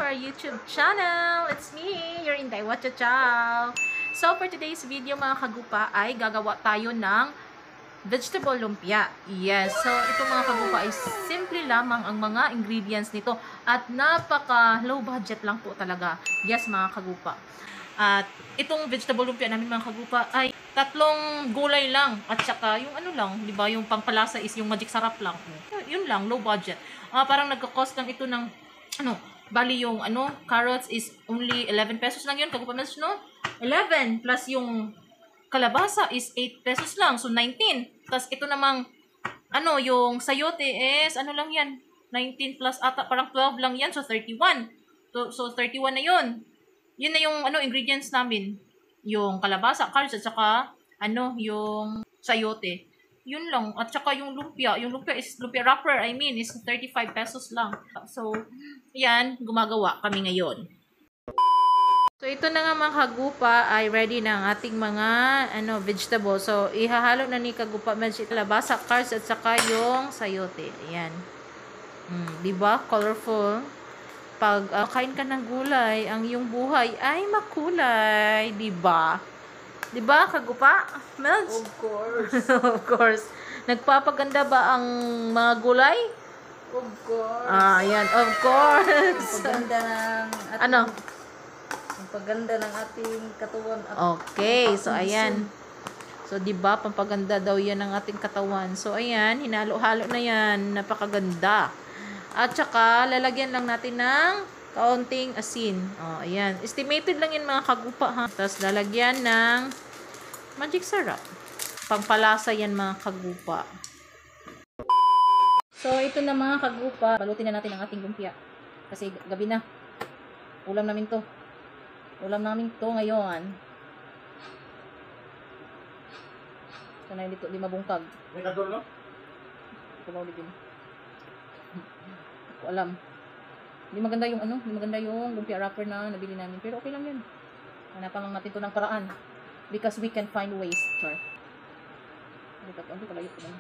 our YouTube channel. It's me, your Inday Wacha Chow. So for today's video mga kagupa ay gagawa tayo ng vegetable lumpia. Yes, so ito mga kagupa ay simple lamang ang mga ingredients nito at napaka low budget lang po talaga. Yes mga kagupa. At itong vegetable lumpia namin mga kagupa ay tatlong gulay lang at saka yung ano lang, di ba, yung pangpalasa is yung magic sarap lang. Yun lang, low budget. Parang nagka-cost lang ito ng bali yung carrots is only 11 pesos lang yun, kagupa mas no? 11 plus yung kalabasa is 8 pesos lang, so 19. Tapos ito namang yung sayote is lang yan, 19 plus ata parang 12 lang yan, so 31. So 31 na yun. Yun na yung ingredients namin. Yung kalabasa, carrots, at saka yung sayote. Yun lang. At saka yung lumpia. Yung lumpia wrapper, is 35 pesos lang. So, yan, gumagawa kami ngayon. So, ito na nga mga kagupa ay ready na ang ating mga vegetables. So, ihahalo na ni kagupa kalabasa, carrots, at saka yung sayote. Ayan. Diba? Colorful. Pag kain ka ng gulay, ang iyong buhay ay makulay, diba? Diba, kagupa? Melch? Of course. Of course. Nagpapaganda ba ang mga gulay? Of course. Ayan, of course. Ang paganda ng ating katawan. Okay, so ayan. So, diba, pampaganda daw yan ng ating katawan. So, ayan, hinalo-halo na yan. Napakaganda. At saka, lalagyan lang natin ng kaunting asin. Ayan. Estimated lang yan mga kagupa, ha. Tapos, lalagyan ng magic syrup. Pangpalasa yan mga kagupa. So, ito na mga kagupa. Balutin na natin ang ating lumpia. Kasi gabi na. Ulam namin to. Ulam namin to ngayon. Sana dito, 5 bungkag. May kadol, no? Kumaw din. Ko alam. Hindi maganda yung hindi maganda yung lumpia wrapper na nabili namin, pero okay lang 'yun. Hanapan lang natin 'to ng paraan because we can find ways, char. Ano kalayo ko lang.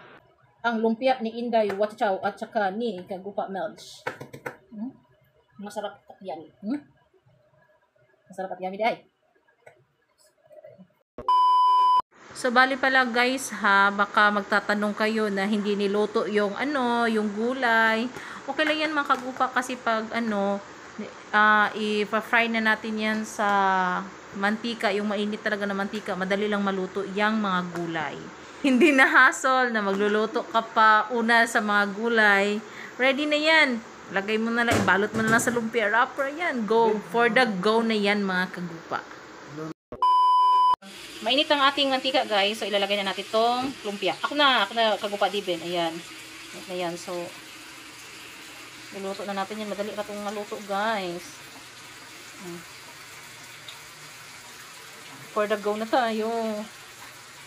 Ang lumpia ni Inday Wacha Chow at saka ni Kagupa Melch. Masarap at yummy. Masarap at yummy day. So, bali pala guys ha, baka magtatanong kayo na hindi niluto yung yung gulay. Okay lang yan mga kagupa kasi pag ipa-fry na natin yan sa mantika, yung mainit talaga na mantika, madali lang maluto yung mga gulay. Hindi na hassle na magluluto ka pa una sa mga gulay. Ready na yan. Lagay mo na lang, ibalot mo na lang sa lumpia wrapper yan. Go for the go na yan mga kagupa. Mainit ang ating mantika guys. So ilalagay na natin tong lumpia. Ako na kagupa dibin. Ayan. Na yan. So niluto na natin yan. Madali ka itong maluto guys. For the go na tayo.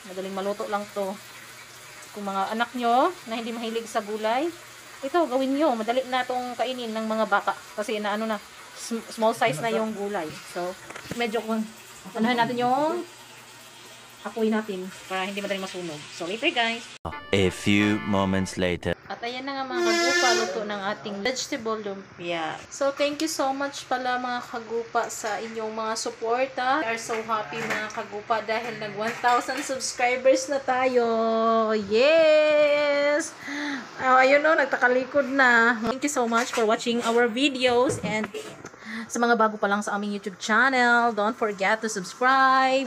Madaling maluto lang to. Kung mga anak nyo na hindi mahilig sa gulay, ito gawin nyo. Madali na itong kainin ng mga bata. Kasi na small size na yung gulay. So medyo kung anuhin natin yung apoy natin para hindi madaling masunog. So, later guys. A few moments later. At ayan na nga mga kagupa, luto ng ating vegetable lumpia. So, thank you so much pala mga kagupa sa inyong mga suporta. We are so happy mga kagupa dahil nag 1,000 subscribers na tayo. Yes! Ayun nagtakalikod na. Thank you so much for watching our videos and sa mga bago pa lang sa aming YouTube channel, don't forget to subscribe.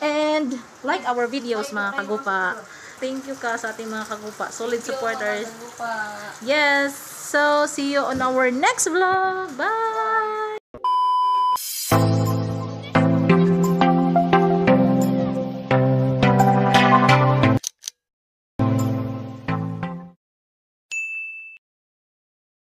And like our videos mga kagupa. Thank you ka sa ating mga kagupa. Solid supporters. Yes. So, see you on our next vlog. Bye!